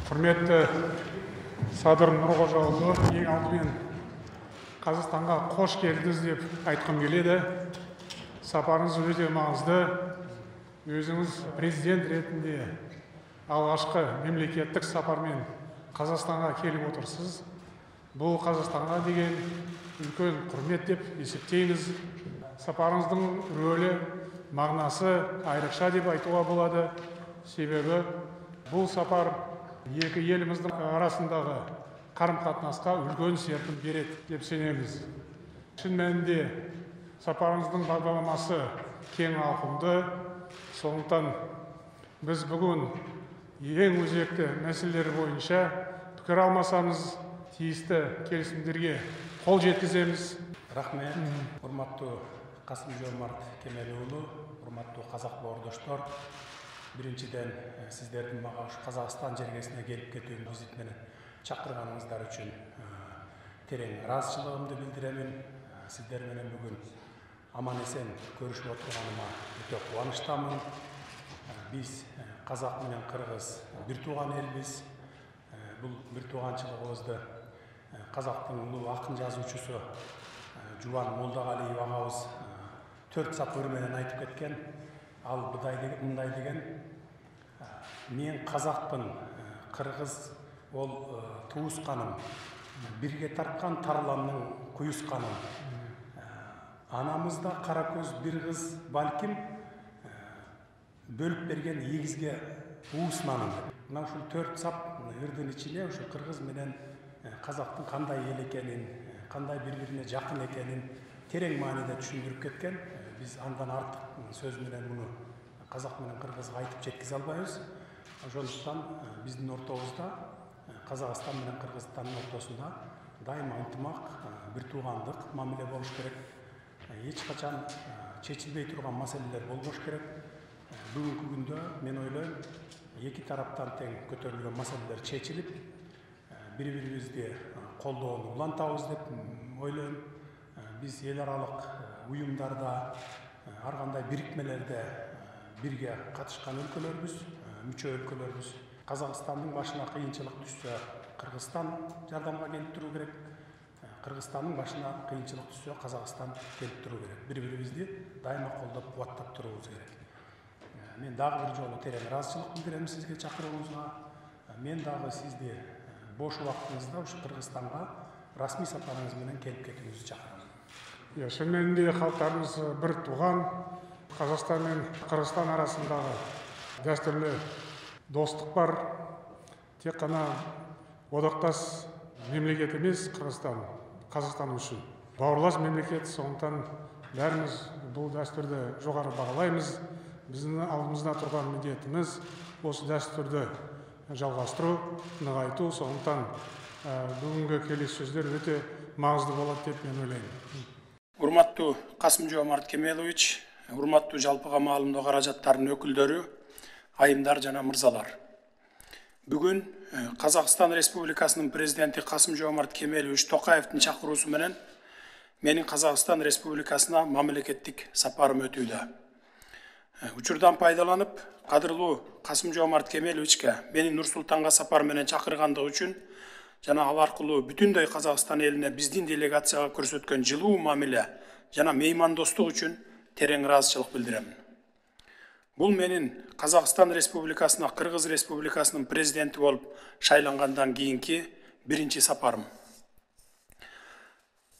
Құрметті Садыр Нұрғожаұлы, ең алдымен Қазақстанға қош келдіңіз деп айтқым келеді. Сапарыңыз өте маңызды. Өзіңіз президент ретінде алғашқы мемлекеттік сапармен Қазақстанға келіп отырсыз. Бұл Қазақстанға деген үлкен құрмет деп есептейміз. Сапарыңыздың рөлі, мағынасы айрықша деп айтуға болады. Себебі бұл сапар екі еліміздің арасындағы қарым-қатынасқа үлкен серпін береді деп сенеміз. Шын мәнінде сапарыңыздың бағдарламасы кең ауқымды. Сондықтан біз бүгін ең өзекті мәселелер бойынша пікір алмасамыз, тиісті келісімдерге қол жеткіземіз. Рахмет, құрметті Қасым-Жомарт Кемелұлы, құрметті қазақ бауырдаштар. Біріншіден сіздердің маған Қазақстан жергесіне келіп кетуін визитмен шақырғаныңыздар үшін терең разышылығымды білдіремін. Сіздермен бүгін аман-есен көрішіп отырғаныма өте қуаныштамын. Біз қазақ менен қырғыз бір туған елбіз. Бұл бір туғаншылығымызды қазақтың ұлы ақын жазушысы Жуан Молдағалиев ағамыз 4 сапарменен айтып кеткен. Ал мындай деген, мен қазақпын, қырғыз ол туысқаным, бірге тартқан тарланның құйысқаным. Анамызда қара көз бір қыз балким, бөліп берген егізге уысынаным. Мына ушул 4 сап үрдің ішіне қырғыз менен қазақтың қандай ел екенін, қандай бір-біріне жақын екенін терең мағынада түсіндіріп кеткен. Біз андан артық сөз менен мұны қазақ менен қырғызға айтып жеткізе албайбыз. Сондықтан біздің ортамызда Қазақстан менен Қырғызстанның ортасында дайыма ынтымақ, бір туғандық мамиле болуш керек. Ешқашан шешілбей тұрған мәселелер болбош керек. Бүгінгі күндө мен ойлойм, екі тараптан тең көтерілген мәселелер шешіліп, бір-бірибизди колдоону улантабыз деп ойлойм. Біз ел аралық уюмдарда, ар кандай бирикмелерде бирге катышкан өлкөлөрбүз, мүчө өлкөлөрбүз. Казакстандын башына кыйынчылык түшсө, Кыргызстан жардамга келип туруу керек. Кыргызстандын башына кыйынчылык түшсө, Казакстан келип туруу керек. Бири-бирибизди дайыма колдоп, кубаттап туруубуз керек. Мен дагы бир жолу терең ыраазычылык билдирем сизге чакырууңузга. Мен дагы сизди бош убактыңызда ушу Кыргызстанга расмий сапарыңыз менен келип кетүүңүздү чакырам. Шын мәнінде халықтарымыз бір туған. Қазақстан мен Қырғызстан арасындағы дәстүрлі достық бар. Тек қана одақтас мемлекет емес Қырғызстан, Қазақстан үшін бауырлас мемлекет. Сондықтан бәріміз бұл дәстүрді жоғары бағалаймыз. Біздің алдымызда тұрған міндетіміз осы дәстүрді жалғастыру, нығайту. Сондықтан бүгінгі келіссөздер өте маңызды болады деп мен ойлаймын. Урматтуу Касым-Жомарт Кемелович, урматтуу жалпыга маалымдоо каражаттарынын өкүлдөрү, айымдар жана мырзалар. Бүгүн Казакстан Республикасынын президенти Касым-Жомарт Кемелович Токаевдин чакыруусу менен менин Казакстан Республикасына мамлекеттик сапарым өтүүдө. Учурдан пайдаланып, кадырлуу Касым-Жомарт Кемеловичке мени Нур-Султанга сапар менен чакыргандыгы үчүн жана ал аркылуу бүтүндөй Казакстан элине биздин делегацияга көрсөткөн жылуу мамиле жана меймандостук үчүн терең ыраазычылык билдирем. Бул менин Казакстан Республикасына Кыргыз Республикасынын президенти болуп шайлангандан кийинки биринчи сапарым.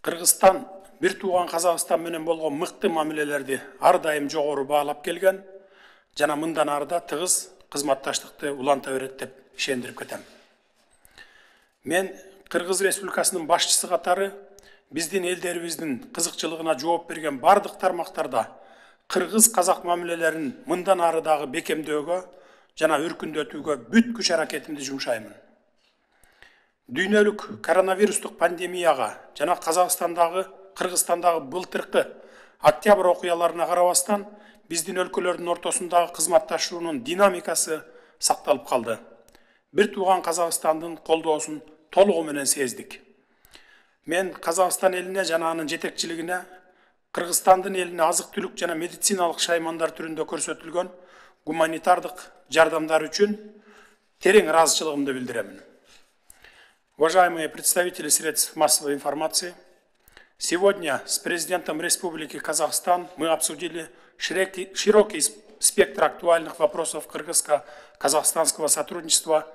Кыргызстан бир тууган Казакстан менен болгон мыкты мамилелерди ар дайым жогору баалап келген жана мындан ары да тыгыз кызматташтыкты уланта берет деп ишендирип кетем. Мен Кыргыз Республикасынын башчысы катары биздин элдерибиздин кызыкчылыгына жооп берген бардык тармактарда кыргыз-казак мамилелерин мындан ары дагы бекемдөөгө жана өркүндөтүүгө бүт күч аракетимди жумшаймын. Дүйнөлүк коронавирустук пандемияга жана Кыргызстандагы былтыркы октябрь окуяларына карабастан биздин өлкөлөрдүн ортосундагы кызматташуунун динамикасы сакталып калды. Бир тууган Казакстандын колдоосун толугу менен сездик. Мен Казакстан элине жана анын жетекчилигине Кыргызстандын элине азык-түлүк жана медициналык шаймандар түрүндө көрсөтүлгөн гуманитардык жардамдар үчүн терең разычылығымды білдіремін. Уважаемые представители средств массовой информации, сегодня с президентом Республики Казахстан мы обсудили широкий спектр актуальных вопросов кыргызско-казахстанского сотрудничества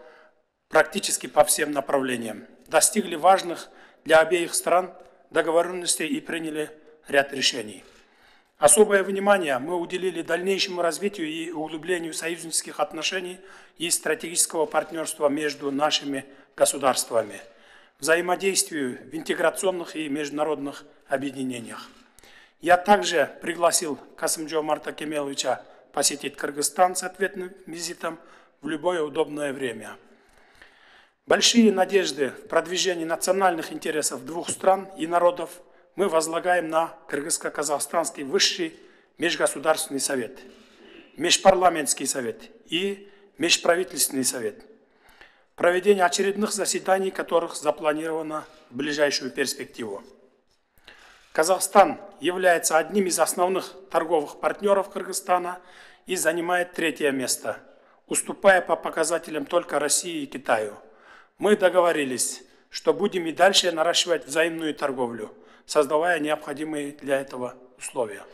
практически по всем направлениям, достигли важных для обеих стран договоренностей и приняли ряд решений. Особое внимание мы уделили дальнейшему развитию и углублению союзнических отношений и стратегического партнерства между нашими государствами, взаимодействию в интеграционных и международных объединениях. Я также пригласил Касым-Жомарта Кемеловича посетить Кыргызстан с ответным визитом в любое удобное время. Большие надежды в продвижении национальных интересов двух стран и народов мы возлагаем на Кыргызско-Казахстанский высший межгосударственный совет, межпарламентский совет и межправительственный совет, проведение очередных заседаний, которых запланировано в ближайшую перспективу. Казахстан является одним из основных торговых партнеров Кыргызстана и занимает 3-е место, уступая по показателям только России и Китаю. Мы договорились, что будем и дальше наращивать взаимную торговлю, создавая необходимые для этого условия.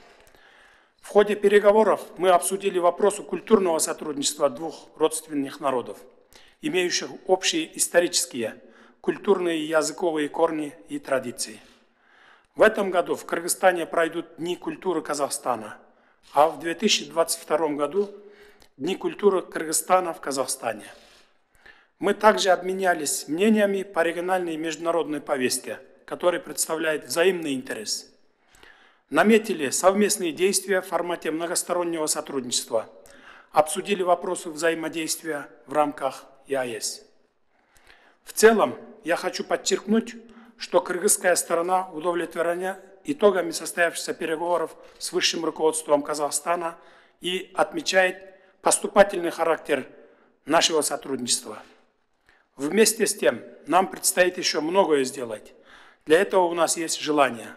В ходе переговоров мы обсудили вопросы культурного сотрудничества двух родственных народов, имеющих общие исторические, культурные и языковые корни и традиции. В этом году в Кыргызстане пройдут Дни культуры Казахстана, а в 2022 году Дни культуры Кыргызстана в Казахстане. Мы также обменялись мнениями по региональной и международной повестке, который представляет взаимный интерес. Наметили совместные действия в формате многостороннего сотрудничества, обсудили вопросы взаимодействия в рамках ЕАЭС. В целом, я хочу подчеркнуть, что кыргызская сторона удовлетворена итогами состоявшихся переговоров с высшим руководством Казахстана и отмечает поступательный характер нашего сотрудничества. Вместе с тем, нам предстоит еще многое сделать. Для этого у нас есть желание,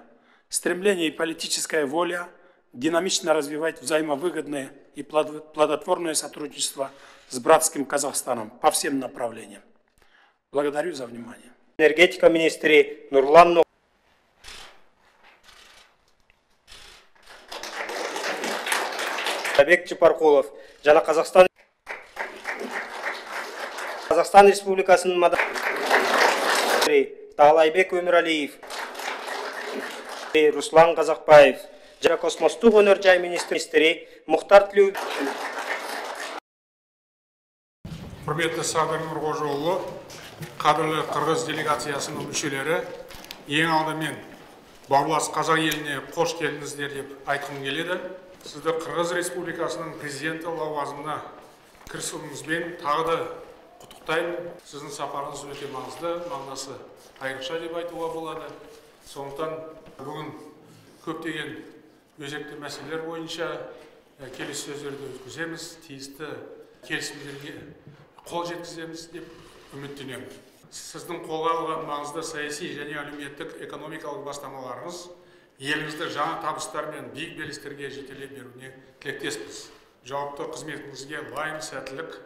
стремление и политическая воля динамично развивать взаимовыгодное и плодотворное сотрудничество с братским Казахстаном по всем направлениям. Благодарю за внимание. Энергетика министрі Нурлан Бек Чапаркулов жана Казахстан Республикасынын Таалайбек Өмүралиев, Руслан Казакбаев, жана космостук өнөр жай министри Мухтар Тилеубек. Құрметті Садыр Нұрғожаұлы, қадірлі Қырғыз делегациясының мүшелері, ең алдымен бауырлас қазақ еліне қош келдіңіздер деп айтқым келеді. Сізді Қырғыз Республикасының президенті лауазымына кірісуіңізбен тағы да құттықтаймын. Сіздің сапарыңыз өте маңызды, мағынасы айрықша деп айтуға болады. Сондықтан бүгін көптеген өзекті мәселелер бойынша келіссөздерді өткіземіз, тиісті келісімдерге қол жеткіземіз деп үміттенемін. Сіздің қолға алған маңызды саяси және әлеуметтік экономикалық бастамаларыңыз елімізді жаңа табыстар мен биік белестерге жетелей беруіне тілектеспіз. Жауапты қызметіңізге лайым сәттілік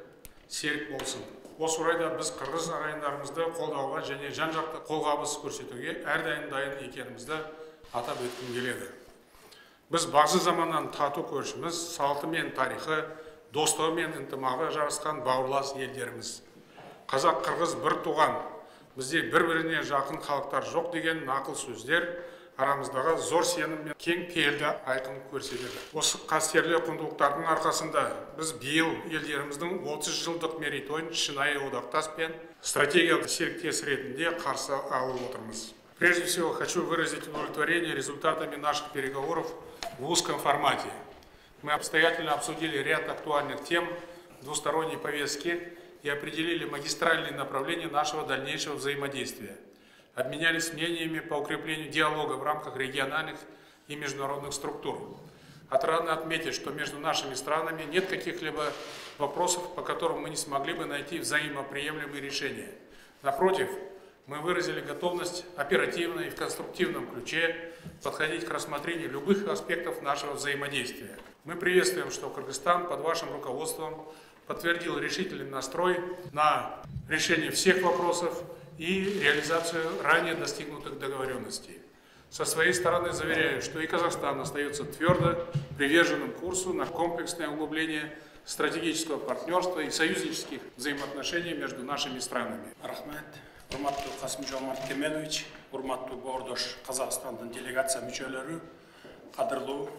серік болсын. Осы орайда біз қырғыз ағайындарымызды қолдауға және жан-жақты қолғабыс көрсетуге әрдайым дайын екенімізді атап өткім келеді. Біз бағзы заманнан тату көршіміз, салты мен тарихы, достығы мен ынтымағы жарасқан бауырлас елдеріміз. Қазақ-қырғыз бір туған, бізде бір-біріне жақын халықтар жоқ деген нақыл сөздер арамыздағы зор сенім мен кең пейілді айқын көрсетеді. Осы қастерлі құндылықтардың арқасында біз биыл елдеріміздің 30 жылдық мерейтойын шынайы одақтас пен стратегиялық серіктес ретінде қарсы алып отырмыз. Прежде всего, хочу выразить удовлетворение результатами наших переговоров в узком формате. Мы обстоятельно обсудили ряд актуальных тем двусторонней повестки и определили магистральные направления нашего дальнейшего взаимодействия. Обменялись мнениями по укреплению диалога в рамках региональных и международных структур. Отрадно отметить, что между нашими странами нет каких-либо вопросов, по которым мы не смогли бы найти взаимоприемлемые решения. Напротив, мы выразили готовность оперативно и в конструктивном ключе подходить к рассмотрению любых аспектов нашего взаимодействия. Мы приветствуем, что Кыргызстан под вашим руководством подтвердил решительный настрой на решение всех вопросов и реализацию ранее достигнутых договоренностей. Со своей стороны заверяю, что и Казахстан остается твердо приверженным курсу на комплексное углубление стратегического партнерства и союзнических взаимоотношений между нашими странами. Рахмет. Урматтуу Касым-Жомарт Кемелович, урматтуу Боордош Казакстандын делегация мүчөлөрү, кадырлуу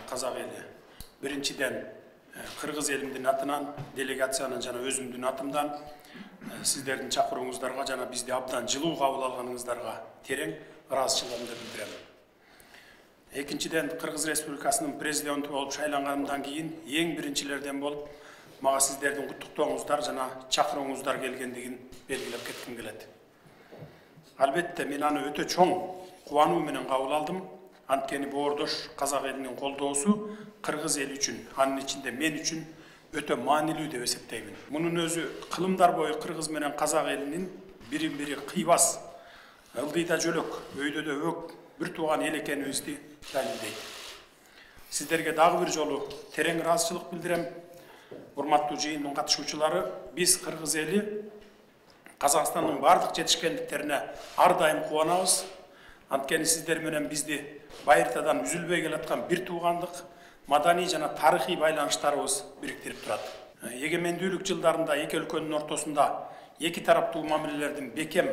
казак эли. Биринчиден, кыргыз элимдин атынан, делегациянын жана өзүмдүн атымдан сиздердин чакырууңуздарга жана бизди абдан жылуу кабыл алганыңыздарга терең ыраазычылыгымды билдирем. Экинчиден, Кыргыз Республикасынын президенти болуп шайланганымдан кийин эң биринчилерден болуп мага сиздердин куттуктооңуздар жана чакырууңуздар келгендигин белгилеп кетким келет. Албетте, мен аны өтө чоң кубануу менен кабыл алдым. Анткени Боордош казак элинин колдоосу кыргыз эли үчүн, анын ичинде мен үчүн өтө маанилүү деп эсептеймин. Мунун өзү кылымдар бою кыргыз менен казак элинин бири-бири кыйбас, ылдыйда жөлөк, өйдөдө өк бир тууган эл экенибизди далилдейт. Сиздерге дагы бир жолу терең ыраазычылык билдирем. Урматтуу жыйындын катышуучулары, биз кыргыз эли Казакстандын бардык жетишкендиктерине ар дайым кубанабыз. Анткени сиздер менен бизди байыртадан үзүлбөй келаткан бир туугандык, маданий жана тарыхый байланыштарыбыз бириктирип турат. Эгемендүүлүк жылдарында эки өлкөнүн ортосунда эки тараптуу мамилелердин бекем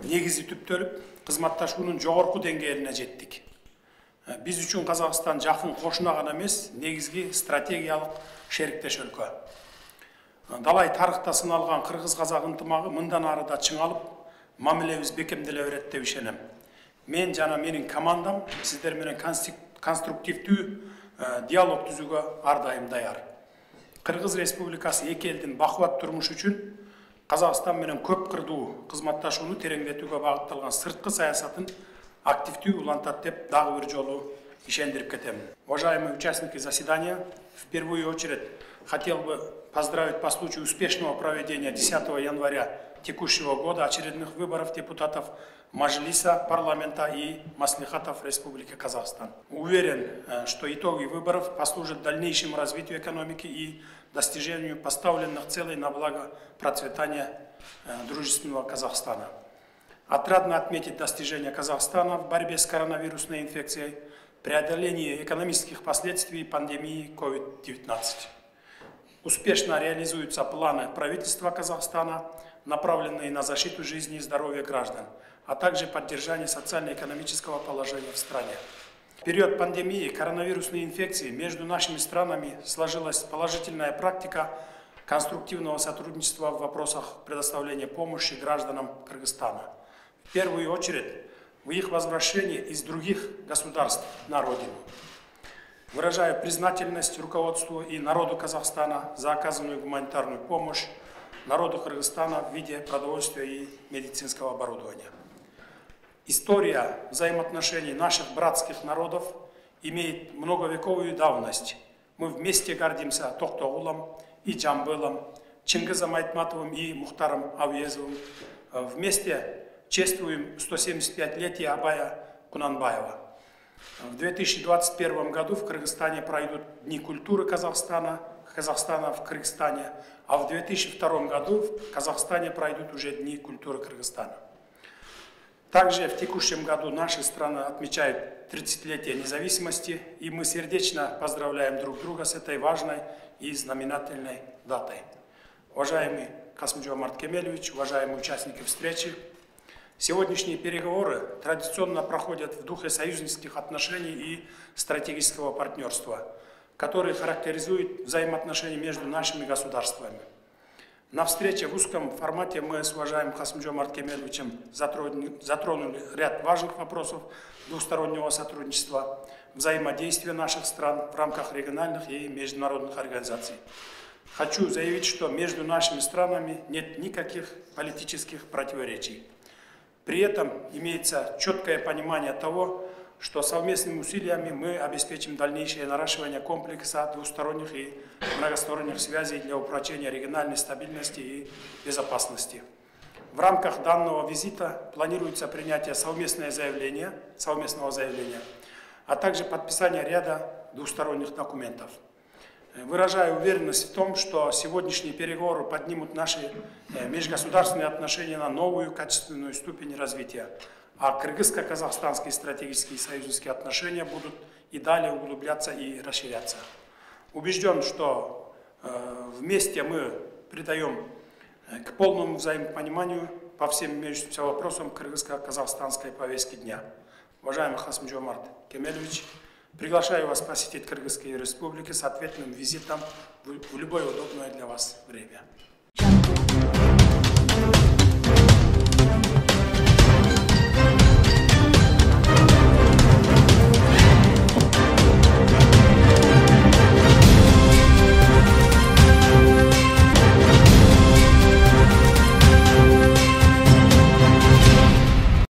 негизи түптөлүп, кызматташуунун жогорку деңгээлине жеттик. Биз үчүн Казакстан жакын кошуна гана эмес, негизги стратегиялык шериктеш өлкө. Далай тарыхта сыналган кыргыз-казак ынтымагы мындан ары да чыңалып, мамилебиз бекемделе берет деп ишенем. Мен жана менин командам сиздер менен конструктивдүү диалог түзүүгө ар дайым даяр. Кыргыз Республикасы эки элдин бакубат турмуш үчүн Казакстан менен көп кырдуу кызматташууну тереңдетүүгө багытталган сырткы саясатын активдүү улантат деп дагы бир жолу ишендирип кетем. Уважаемые участники заседания, в первую очередь хотел бы поздравить по случаю успешного проведения 10 января текущего года очередных выборов депутатов Мажилиса, парламента и маслихатов Республики Казахстан. Уверен, что итоги выборов послужат дальнейшему развитию экономики и достижению поставленных целей на благо процветания дружественного Казахстана. Отрадно отметить достижения Казахстана в борьбе с коронавирусной инфекцией, преодолении экономических последствий пандемии COVID-19. Успешно реализуются планы правительства Казахстана, направленные на защиту жизни и здоровья граждан, а также поддержание социально-экономического положения в стране. В период пандемии коронавирусной инфекции между нашими странами сложилась положительная практика конструктивного сотрудничества в вопросах предоставления помощи гражданам Кыргызстана. В первую очередь в их возвращении из других государств на родину. Выражаю признательность руководству и народу Казахстана за оказанную гуманитарную помощь народу Кыргызстана в виде продовольствия и медицинского оборудования. История взаимоотношений наших братских народов имеет многовековую давность. Мы вместе гордимся Токтогулом и Джамбылом, Чингизом Айтматовым и Мухтаром Авьезовым. Вместе чествуем 175-летие Абая Кунанбаева. В 2021 году в Кыргызстане пройдут Дни культуры Казахстана в Кыргызстане, а в 2002 году в Казахстане пройдут уже Дни культуры Кыргызстана. Также в текущем году наша страна отмечает 30-летие независимости, и мы сердечно поздравляем друг друга с этой важной и знаменательной датой. Уважаемый Касым-Жомарт Кемелевич, уважаемые участники встречи, сегодняшние переговоры традиционно проходят в духе союзнических отношений и стратегического партнерства, которые характеризуют взаимоотношения между нашими государствами. На встрече в узком формате мы с уважаемым Касым-Жомарт Кемелевичем затронули ряд важных вопросов двустороннего сотрудничества, взаимодействия наших стран в рамках региональных и международных организаций. Хочу заявить, что между нашими странами нет никаких политических противоречий. При этом имеется четкое понимание того, что совместными усилиями мы обеспечим дальнейшее наращивание комплекса двусторонних и многосторонних связей для упрочения региональной стабильности и безопасности. В рамках данного визита планируется принятие совместного заявления, а также подписание ряда двусторонних документов. Выражаю уверенность в том, что сегодняшние переговоры поднимут наши межгосударственные отношения на новую качественную ступень развития, а кыргызско-казахстанские стратегические и союзнические отношения будут и далее углубляться и расширяться. Убежден, что вместе мы придаем к полному взаимопониманию по всем имеющимся вопросам кыргызско-казахстанской повестки дня. Уважаемый Касым-Жомарт Кемелевич, приглашаю вас посетить Кыргызские республики с ответным визитом в любое удобное для вас время.